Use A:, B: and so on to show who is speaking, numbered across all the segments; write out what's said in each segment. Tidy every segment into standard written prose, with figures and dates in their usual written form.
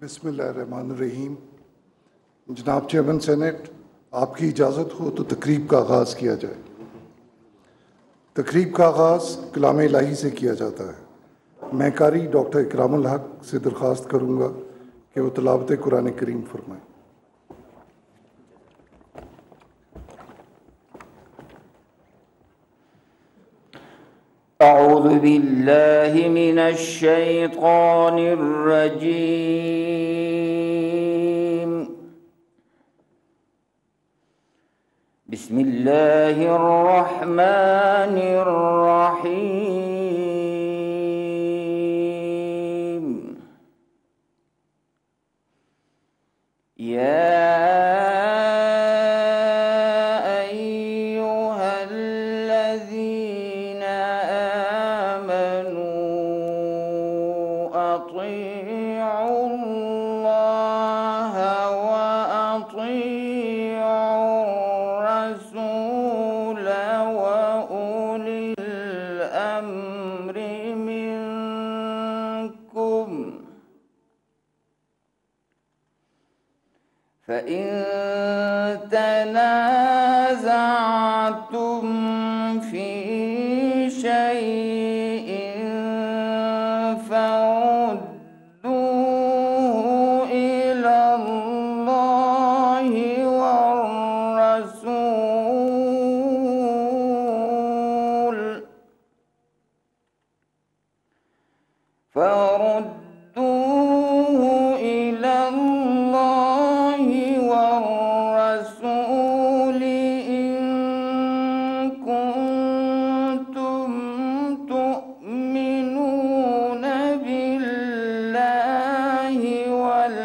A: बिस्मिल्लाहिर्रहमानिर्रहीम। जनाब chairman senate, आपकी इजाज़त हो तो तकरीब का आगाज़ किया जाए। तकरीब का आगाज़ कलाम इलाही से किया जाता है। मैं कारी डॉक्टर इकरामुल हक से दरख्वास्त करूँगा कि वो तिलावत कुरान करीम फरमाएँ।
B: अऊज़ु बिल्लाहि मिनश शैतानिर रजीम। बिस्मिल्लाहिर रहमानिर रहीम। या फ़इन तनाज़अतुम फ़ी शैइन फ़रुद्दूहु इलल्लाहि वर्रसूल इन कुंतुम तुअमिनून बिल्लाहि वल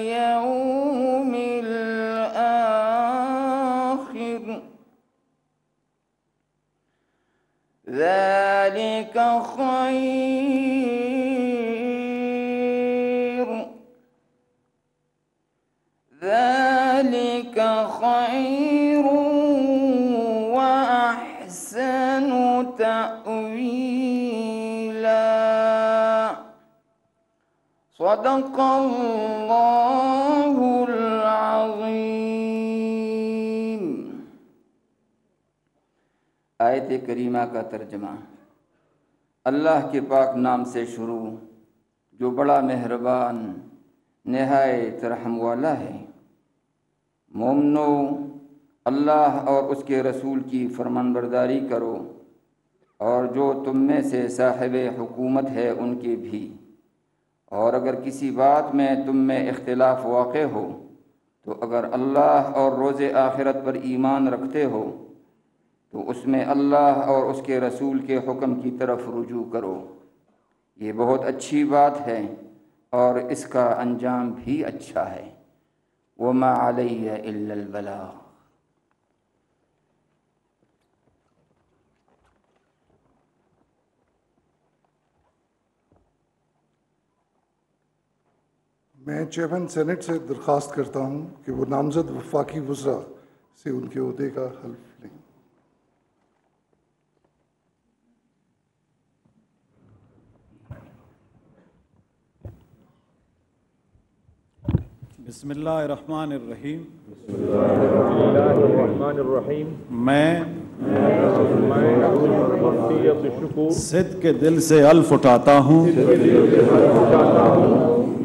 B: यौमिल आखिर ज़ालिका खैर व अहसनु तअवीला। सदक़ल्लाहुल अज़ीम। आयत करीमा का तर्जमा। अल्लाह के पाक नाम से शुरू जो बड़ा मेहरबान निहायत रहम वाला है। मोमनो, अल्लाह और उसके रसूल की फरमानबरदारी करो और जो तुम में से साहिब हुकूमत है उनके भी। और अगर किसी बात में तुम में इख्तिलाफ वाक़े हो तो अगर अल्लाह और रोज़े आखिरत पर ईमान रखते हो तो उसमें अल्लाह और उसके रसूल के हुक्म की तरफ रुजू करो। ये बहुत अच्छी बात है और इसका अंजाम भी अच्छा है। वमा अलैया इल्लल बलाग।
A: मैं चेयरमैन सेनेट से दरख्वास्त करता हूँ कि वो नामजद वफाकी वज़रा से उनके ओहदे का हल्फ लें।
C: बिस्मिल्लाहिर्रहमानिर्रहीम। मैं सिद्क़ के दिल से अल्फ़ उठाता हूँ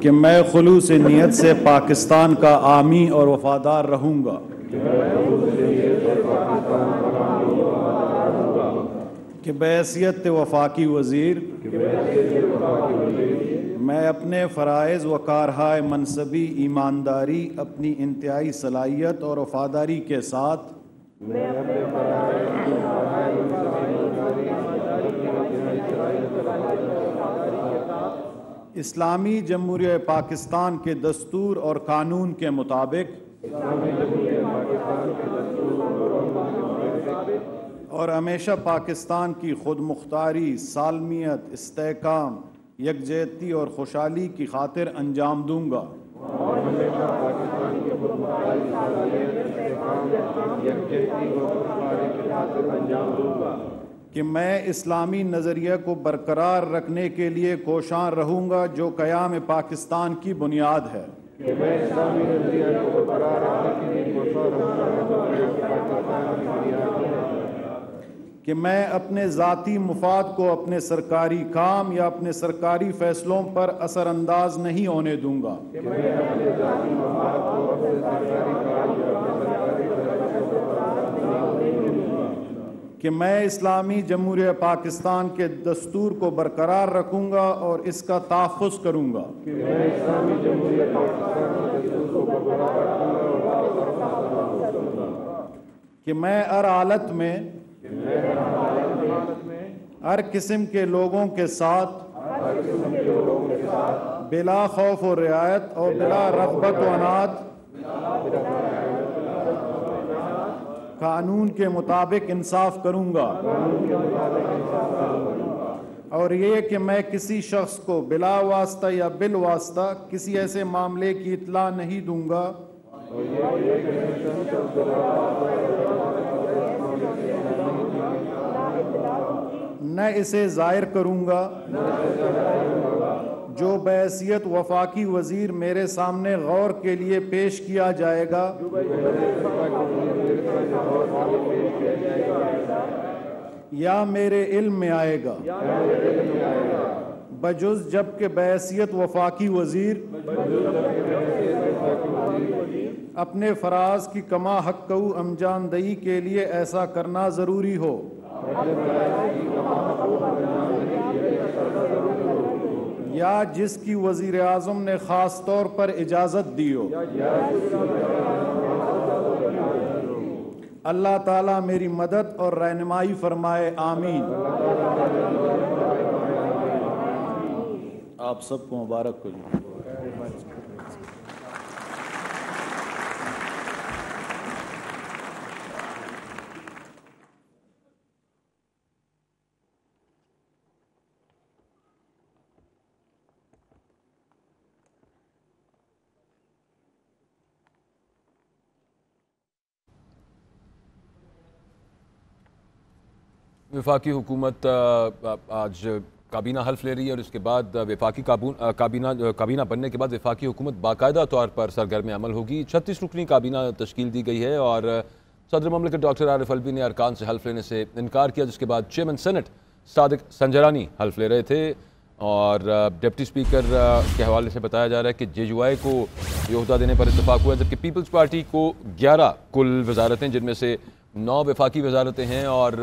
C: कि मैं खुलूस नियत से पाकिस्तान का आमी और वफ़ादार रहूँगा। कि बैसियत वफाकी वज़ीर मैं अपने फ़राइज़ व कारहाय मनसबी ईमानदारी अपनी इंतहाई सलाहियत और वफ़ादारी के साथ इस्लामी जमहूरिया पाकिस्तान के दस्तूर और कानून के मुताबिक और हमेशा पाकिस्तान की खुद मुख्तारी, सालमियत, इस्तेहकाम, यकजहती और खुशहाली की खातिर अंजाम दूंगा। कि मैं इस्लामी नज़रिया को बरकरार रखने के लिए कोशां रहूँगा जो क़याम पाकिस्तान की बुनियाद है।
D: कि मैं इस्लामी नज़रिया को बरकरार रखने के लिए कोशां रहूँगा जो पाकिस्तान की बुनियाद है।
C: कि मैं अपने ज़ाती मुफाद को अपने सरकारी काम या अपने सरकारी फ़ैसलों पर असरअंदाज नहीं होने दूँगा।
D: कि मैं अपने ज़ाती मुफाद को अपने सरकारी काम या अपने सरकारी फैसलों पर असरअंदाज नहीं दूँगा।
C: कि मैं इस्लामी जमहूरिया पाकिस्तान के दस्तूर को बरकरार रखूँगा और इसका तहफ़्फ़ुज़ करूँगा।
D: कि मैं इस्लामी जमहूरिया पाकिस्तान के दस्तूर को बरकरार रखूँगा और इसका तहफ़्फ़ुज़ करूँगा।
C: कि मैं हर हालत में हर किस्म के लोगों के साथ बिला खौफ और रियायत और बिला रग़बत व अनाद कानून के मुताबिक इंसाफ करूँगा। और ये कि मैं किसी शख्स को बिला वास्ता या बिल वास्ता किसी ऐसे मामले की इत्ला नहीं दूँगा न इसे ज़ाहिर करूँगा जो बहैसियत वफाकी वज़ीर मेरे सामने गौर के लिए पेश किया जाएगा या मेरे इल्म में आएगा, बजुज़ जबकि बहैसियत वफाकी वज़ीर अपने फ़राज़ की कमा हक़्क़ू अंजामदही के लिए ऐसा करना ज़रूरी हो या जिसकी वज़ीर आज़म ने ख़ास तौर पर इजाज़त दी हो। अल्लाह ताला मेरी मदद और रहनुमाई फरमाए, आमीन। आप सबको मुबारक हो।
E: वफाकी हुकूमत आज काबीना हल्फ ले रही है और इसके बाद वफाकी काबीना बनने के बाद वफाकी हुकूमत बाकायदा तौर पर सरगर्म अमल होगी। 36 रुकनी काबीना तश्कील दी गई है और सदर ममलिकत डॉक्टर आरिफ अलवी ने अरकान से हल्फ लेने से इनकार किया, जिसके बाद चेयरमैन सेनेट सादिक संजरानी हल्फ ले रहे थे। और डिप्टी स्पीकर के हवाले से बताया जा रहा है कि JUI को ये ओहदा देने पर इत्तफाक हुआ, जबकि पीपल्स पार्टी को 11 कुल वजारतें, जिनमें से 9 वफाकी वजारतें हैं और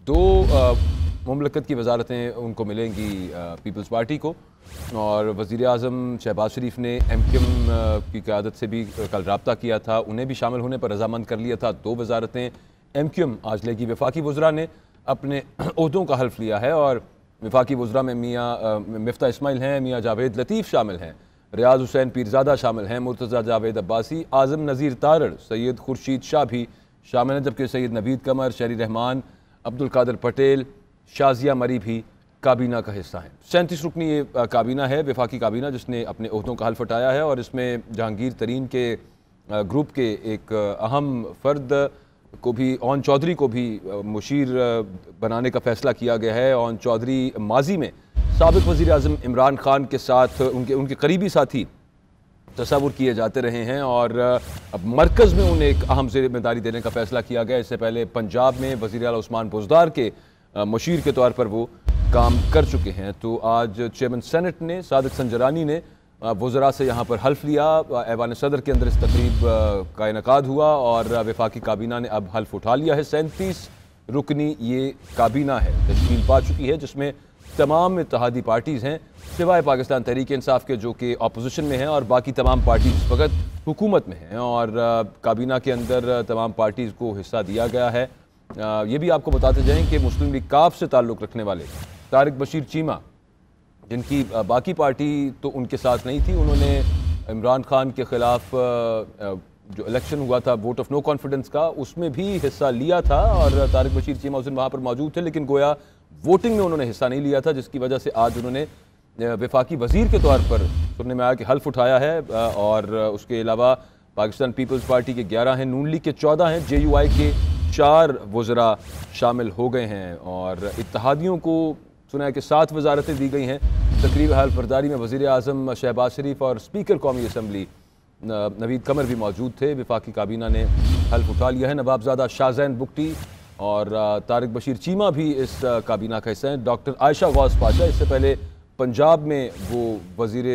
E: 2 मुमलकत की वजारतें उनको मिलेंगी पीपल्स पार्टी को। और वज़ीर आज़म शहबाज शरीफ ने MQM की क़यादत से भी कल रब्ता किया था, उन्हें भी शामिल होने पर रजामंद कर लिया था। 2 वजारतें MQM आज लेगी। वफाकी वज़रा ने अपने ओहदों का हल्फ लिया है और वफाकी वज़रा में मियाँ मिफ्ता इस्माइल हैं, मियाँ जावेद लतीफ़ शामिल हैं, रियाज हुसैन पीरज़ादा शामिल हैं, मुर्तज़ा जावेद अब्बासी, आज़म नज़ीर तारड़, सैयद खुर्शीद शाह भी शामिल हैं, जबकि सैयद नवीद कमर, शहरी रहमान, अब्दुल कादिर पटेल, शाजिया मरी भी काबीना का हिस्सा है। 37 रुकनी ये काबीना है, वफाकी काबीना, जिसने अपने ओहदों का हल्फ उठाया है और इसमें जहांगीर तरीन के ग्रुप के एक अहम फ़र्द को भी, ओन चौधरी को भी मुशीर बनाने का फ़ैसला किया गया है। ओन चौधरी माजी में साबिक़ वज़ीर आज़म इमरान ख़ान के साथ उनके करीबी साथी तस्वुर किए जाते रहे हैं और अब मरकज़ में उन्हें एक अहम ज़िम्मेदारी देने का फ़ैसला किया गया। इससे पहले पंजाब में वज़ीर आला उस्मान बुज़दार के मुशीर के तौर पर वो काम कर चुके हैं। तो आज चेयरमैन सेनेट ने सादिक संजरानी ने वज़रा से यहाँ पर हल्फ लिया। ऐवान सदर के अंदर इस तकरीब का इनेकाद हुआ और वफाकी काबीना ने अब हल्फ उठा लिया है। 37 रुकनी ये काबीना है, तश्कील पा चुकी है, जिसमें तमाम इत्तेहादी पार्टीज़ हैं सिवाय पाकिस्तान तहरीक इंसाफ के, जो कि अपोजिशन में हैं, और बाकी तमाम पार्टीज़ इस वक्त हुकूमत में हैं। और काबीना के अंदर तमाम पार्टीज़ को हिस्सा दिया गया है। ये भी आपको बताते जाएँ कि मुस्लिम लीग काफ से ताल्लुक़ रखने वाले तारिक बशीर चीमा, जिनकी बाकी पार्टी तो उनके साथ नहीं थी, उन्होंने इमरान खान के ख़िलाफ़ जो इलेक्शन हुआ था वोट ऑफ नो कॉन्फिडेंस का, उसमें भी हिस्सा लिया था और तारिक बशीर चीमा उस दिन वहाँ पर मौजूद थे, लेकिन गोया वोटिंग में उन्होंने हिस्सा नहीं लिया था, जिसकी वजह से आज उन्होंने वफाकी वज़ीर के तौर पर सुनने में आया कि हल्फ उठाया है। और उसके अलावा पाकिस्तान पीपल्स पार्टी के 11 हैं, नून लीग के 14 हैं, JUI के 4 वज़रा शामिल हो गए हैं और इत्तेहादियों को सुना है कि 7 वजारतें दी गई हैं। तकरीब हल्फ बर्दारी में वज़ीर आज़म शहबाज शरीफ और स्पीकर कौमी असम्बली नवीद कमर भी मौजूद थे। वफाकी काबीना ने हल्फ उठा लिया है। नवाबजादा शाहजैन बुगटी और तारिक बशीर चीमा भी इस काबीना का हिस्सा हैं। डॉक्टर आयशा गौस पाशा इससे पहले पंजाब में वो वज़ीर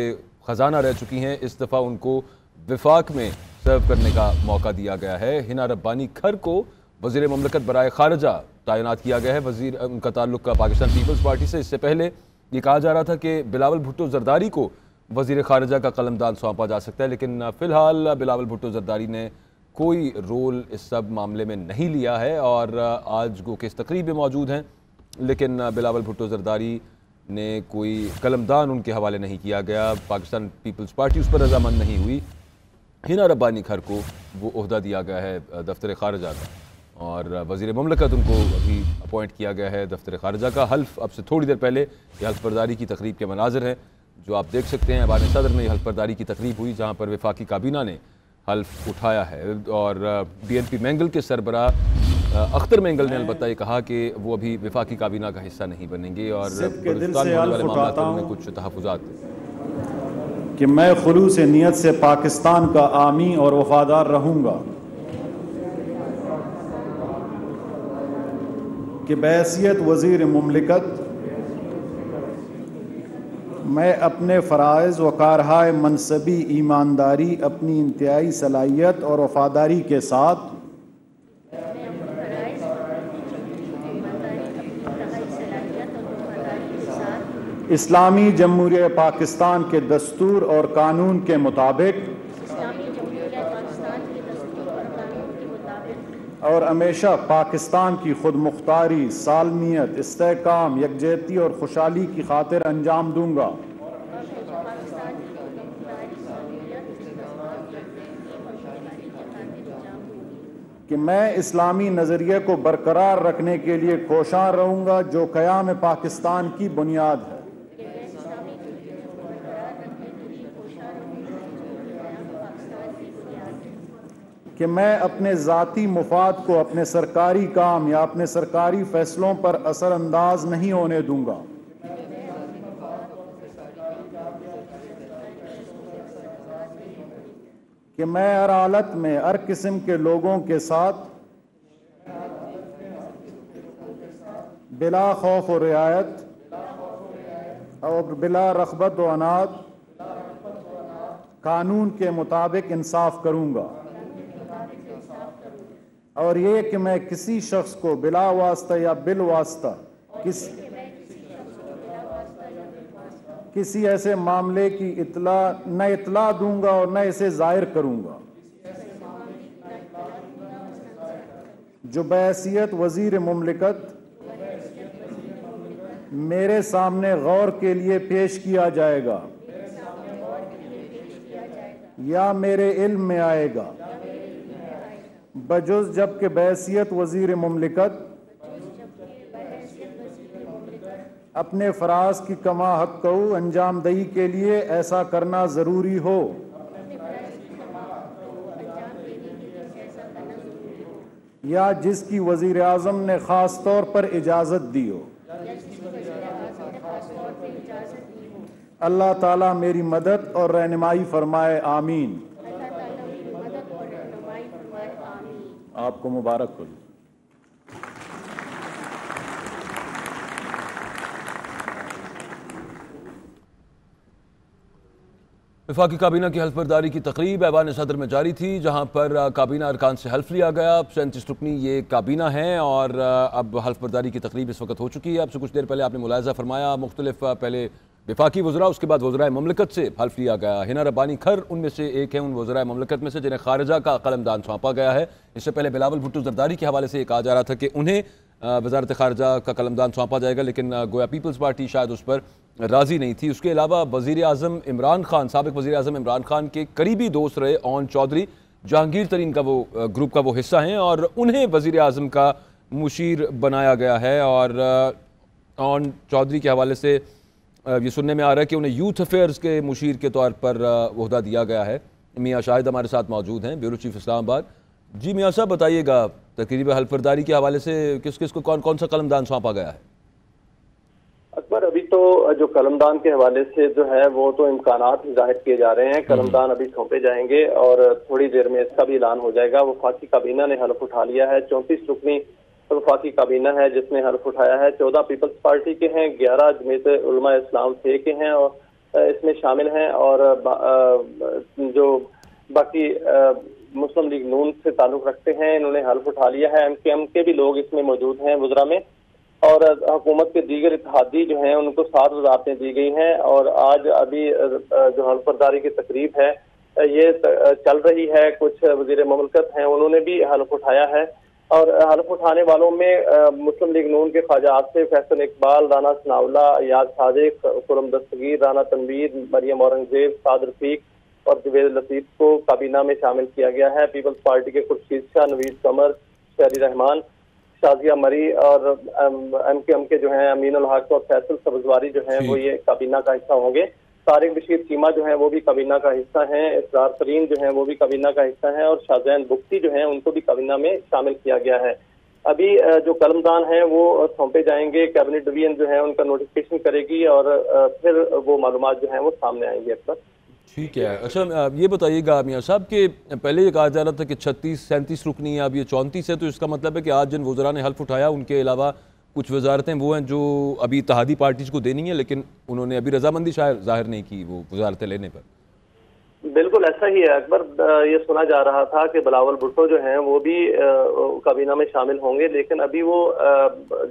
E: ख़जाना रह चुकी हैं। इस दफ़ा उनको वफाक में सर्व करने का मौका दिया गया है। हिना रब्बानी खर को वज़ीर ममलकत बराए खारजा तैनात किया गया है। वज़ीर उनका ताल्लुक पाकिस्तान पीपल्स पार्टी से। इससे पहले ये कहा जा रहा था कि बिलावल भुट्टो जरदारी को वज़ीर खारजा का कलमदान सौंपा जा सकता है, लेकिन फ़िलहाल बिलावल भुट्टो जरदारी ने कोई रोल इस सब मामले में नहीं लिया है और आज गो के इस तकरीब में मौजूद हैं, लेकिन बिलावल भुट्टो जरदारी ने कोई कलमदान उनके हवाले नहीं किया गया। पाकिस्तान पीपल्स पार्टी उस पर रजामंद नहीं हुई। हिना रब्बानी खर को वो ओहदा दिया गया है दफ्तर खारजा का और वज़ीर ममलकत उनको अभी अपॉइंट किया गया है दफ्तर खारजा का। हल्फ अब से थोड़ी देर पहले ये हल्फ बर्दारी की तकरीब के मनाजिर हैं जो आप देख सकते हैं। ऐवान सदर में हल्फ बर्दारी की तकरीब हुई जहाँ पर वफाकी काबीना ने हल्फ उठाया है और BNP मैंगल के सरबराह अख्तर मैंगल ने अलबत्ता ये कहा कि वो अभी वफाकी काबीना का हिस्सा नहीं बनेंगे और कुछ तहफ़्फ़ुज़ात
C: कि मैं खुलूस नियत से पाकिस्तान का आमी और वफादार रहूँगा कि बहैसियत वज़ीर मुमलिकत मैं अपने फ़राइज़ व कारहाय मनसबी ईमानदारी अपनी इंतहाई सलाहियत और वफादारी के साथ इस्लामी जमहूरिया पाकिस्तान के दस्तूर और कानून के मुताबिक और हमेशा पाकिस्तान की खुद मुख्तारी, सालमियत, इस्तेहकाम, यकजहती और खुशहाली की खातिर अंजाम दूंगा। कि मैं इस्लामी नज़रिए को बरकरार रखने के लिए कोशां रहूंगा जो क़याम पाकिस्तान की बुनियाद है। कि मैं अपने ज़ाती मुफाद को अपने सरकारी काम या अपने सरकारी फ़ैसलों पर असरअंदाज नहीं होने दूंगा। कि मैं हर हालत में हर किस्म के लोगों के साथ बिला खौफ और रियायत और बिला रग़बत व अनाद कानून के मुताबिक इंसाफ करूंगा। और ये कि मैं किसी शख्स को बिला वास्ता या बिल वास्ता किसी ऐसे मामले की इतला दूंगा और न इसे जाहिर करूंगा जो बहैसियत वज़ीर मुमलिकत मेरे सामने गौर के लिए पेश किया जाएगा या मेरे इल्म में आएगा, बजुज़ जबकि बहैसियत वज़ीर मुमलिकत अपने फ़राज़ की कमा हक़्क़हू अंजामदही के लिए ऐसा करना ज़रूरी हो या जिसकी वज़ीर आज़म ने ख़ास तौर पर इजाज़त दी हो। अल्लाह ताला मेरी मदद और रहनुमाई फरमाए, आमीन। आपको मुबारक हो।
E: वफाकी काबीना की हल्फ बर्दारी की तकरीब ऐवान सदर में जारी थी जहाँ पर काबीना अरकान से हल्फ लिया गया। 37 रुकनी ये काबीना है और अब हल्फ बर्दारी की तकरीब इस वक्त हो चुकी है। अब से कुछ देर पहले आपने मुलायजा फरमाया मुख्तलिफ पहले वफाकी वज़रा उसके बाद वज़राए ममलकत से हल्फ लिया गया। हिना रब्बानी खर उनमें से एक है, उन वज़राए ममलकत में से जिन्हें खारजा का कलमदान सौंपा गया है। इससे पहले बिलावल भुट्टो जरदारी के हवाले से कहा जा रहा था कि उन्हें वज़ारत खारजा का कलमदान सौंपा जाएगा, लेकिन गोया पीपल्स पार्टी शायद उस पर राज़ी नहीं थी। उसके अलावा वज़ीर आज़म इमरान खान, साबिक़ वज़ीर आज़म इमरान खान के करीबी दोस्त रहे ओन चौधरी, जहांगीर तरीन का वो ग्रुप का वो हिस्सा हैं और उन्हें वज़ीर आज़म का मुशीर बनाया गया है। और ओन चौधरी के हवाले से ये सुनने में आ रहा है कि उन्हें यूथ अफेयर्स के मुशीर के तौर पर ओहदा दिया गया है। मियाँ शाहिद हमारे साथ मौजूद हैं, ब्यूरो चीफ इस्लामाबाद। जी मियाँ साहब बताइएगा, तकरीब हल्फबरदारी के हवाले से किस किस को कौन कौन सा कलमदान सौंपा गया है?
F: अकबर, अभी तो जो कलमदान के हवाले से जो है वो तो इम्कानात जाहिर किए जा रहे हैं। कलमदान अभी सौंपे जाएंगे और थोड़ी देर में इसका भी ऐलान हो जाएगा। वफाकी काबीना ने हल्फ उठा लिया है। 34 रुकनी वफाकी काबीना है जिसने हल्फ उठाया है। 14 पीपल्स पार्टी के हैं, 11 जमीयत उलमा इस्लाम से के हैं और इसमें शामिल हैं, और जो बाकी मुस्लिम लीग नून से ताल्लुक रखते हैं इन्होंने हल्फ उठा लिया है। MKM के भी लोग इसमें मौजूद हैं वज़रा में, और हुकूमत के दीगर इत्तेहादी जो हैं उनको 7 वज़ारतें दी गई हैं। और आज अभी जो हल्फ बर्दारी की तकरीब है ये चल रही है। कुछ वज़ीर ममलकत हैं उन्होंने भी हल्फ उठाया है, और हल्फ उठाने वालों में मुस्लिम लीग नून के ख्वाजा आसिफ, फैसल इकबाल, राना सनाउल्ला, याद सादिक, खुरम दस्तगीर, राना तनवीर, मरियम औरंगजेब, साद रफीक और जवेद लतीफ को काबीना में शामिल किया गया है। पीपल्स पार्टी के खुर्शीद शाह, नवीद कमर, शहरी रहमान, शाजिया मरी और MKM के जो हैं अमीन उल हक और फैसल सब्जवारी जो हैं वो ये काबीना का हिस्सा होंगे। तारिक बशीर चीमा जो है वो भी काबीना का हिस्सा हैं। इसरार तरीन जो है वो भी काबीना का हिस्सा है, और शाहजैन बुख्ती जो है उनको भी काबीना में शामिल किया गया है। अभी जो कलमदान है वो सौंपे जाएंगे। कैबिनेट डिवीजन जो है उनका नोटिफिकेशन करेगी और फिर वो मालूमात जो है वो सामने आएंगे। अक्सर
E: ठीक है। अच्छा, ये बताइएगा मियाँ साहब कि पहले ये कहा जा रहा था कि 36-37 रुकनी है, अब ये 34 है, तो इसका मतलब है कि आज जिन वज़रा ने हल्फ उठाया उनके अलावा कुछ वजारतें वो हैं जो अभी इत्तेहादी पार्टीज को देनी है, लेकिन उन्होंने अभी रजामंदी शायद जाहिर नहीं की वो वजारतें लेने पर।
F: बिल्कुल ऐसा ही है अकबर। ये सुना जा रहा था कि बिलावल भुट्टो जो हैं वो भी काबीना में शामिल होंगे, लेकिन अभी वो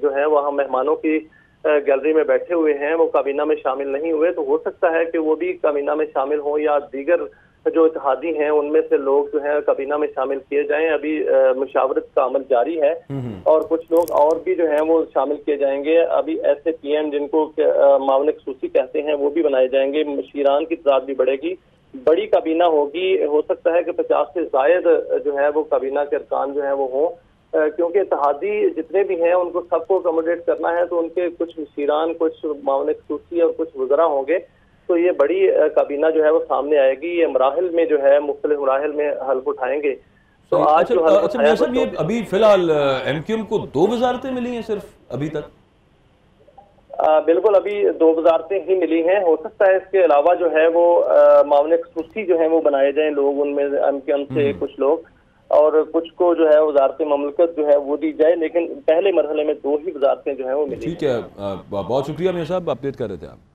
F: जो है वहाँ मेहमानों की गैलरी में बैठे हुए हैं, वो काबीना में शामिल नहीं हुए। तो हो सकता है कि वो भी काबीना में शामिल हों, या दीगर जो इत्तेहादी हैं उनमें से लोग जो है काबीना में शामिल किए जाएं। अभी मुशावरत का अमल जारी है, और कुछ लोग और भी जो हैं वो शामिल किए जाएंगे। अभी ऐसे PM जिनको मामले खसूसी कहते हैं वो भी बनाए जाएंगे। मशीरान की तादाद भी बढ़ेगी, बड़ी काबीना होगी। हो सकता है कि 50 से जायद जो है वो काबीना के अरकान जो है वो हों, क्योंकि इत्तेहादी जितने भी हैं उनको सबको अकोमोडेट करना है। तो उनके कुछ मशीरान, कुछ मामले खसूसी और कुछ वज़रा होंगे। तो ये बड़ी काबीना जो है वो सामने आएगी। ये मराहिल में जो है मुख्तलिफ मराहिल में हल्फ उठाएंगे। तो आज
E: अच्छा, ये अभी फिलहाल MKM को 2 वजारतें मिली हैं सिर्फ अभी तक?
F: बिल्कुल, अभी 2 वजारतें ही मिली हैं। हो सकता है इसके अलावा जो है वो मामले खसूसी जो है वो बनाए जाएं लोग, उनमें MKM से कुछ लोग, और कुछ को जो है वजारत ममलकत जो है वो दी जाए, लेकिन पहले मरहले में 2 ही वजारतें जो है वो मिली।
E: ठीक है, बहुत शुक्रिया मियां साहब, अपडेट कर रहे थे आप।